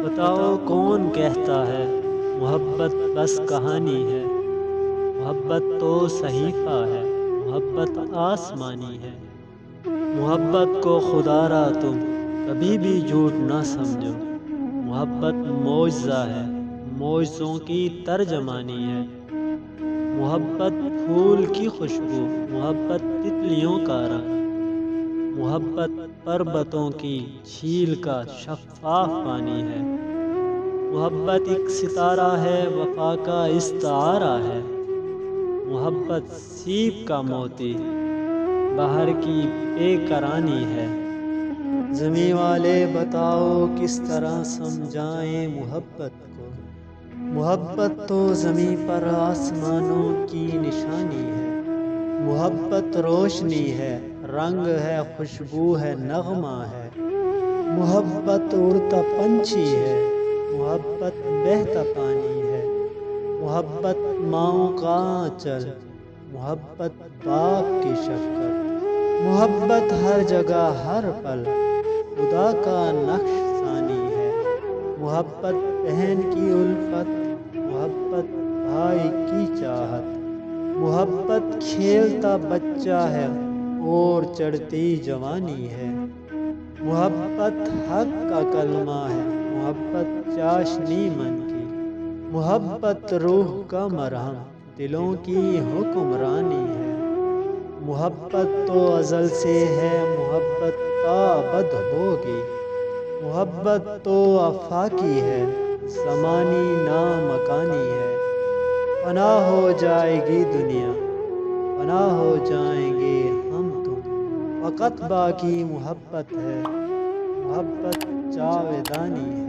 بتاؤ کون کہتا ہے محبت بس کہانی ہے، محبت تو صحیفہ ہے، محبت آسمانی ہے، محبت کو خدا را تم کبھی بھی جھوٹ نہ سمجھو، محبت معجزہ ہے، معجزوں کی ترجمانی ہے، محبت پھول کی خوشبو، محبت تتلیوں کا رنگ، محبت پربتوں کی جھیل کا شفاف پانی ہے، محبت ایک ستارہ ہے، وفا کا استعارہ ہے، محبت سیب کا موتی، بہر کی بے کرانی ہے۔ زمیں والے بتاؤ کس طرح سمجھائیں محبت کو، محبت تو زمیں پر آسمانوں کی نشانی ہے، محبت روشنی ہے، رنگ ہے، خوشبو ہے، نغمہ ہے، محبت اڑتا پنچھی ہے، محبت بہتا پانی ہے، محبت ماؤں کا آنچل، محبت باپ کی شفقت، محبت ہر جگہ ہر پل خدا کا نقش ثانی ہے، محبت بہن کی الفت، محبت بھائی کی چاہت، محبت کھیلتا بچہ ہے اور چڑھتی جوانی ہے، محبت حق کا کلمہ ہے، محبت چاشنی من کی، محبت روح کا مرہم، دلوں کی حکمرانی ہے، محبت تو ازل سے ہے، محبت تا ابد ہوگی، محبت تو آفاقی ہے، زمانی نامکانی ہے، فنا ہو جائے گی دنیا، فنا ہو جائیں گے ہم تم، فقط باقی محبت ہے، محبت جاودانی ہے۔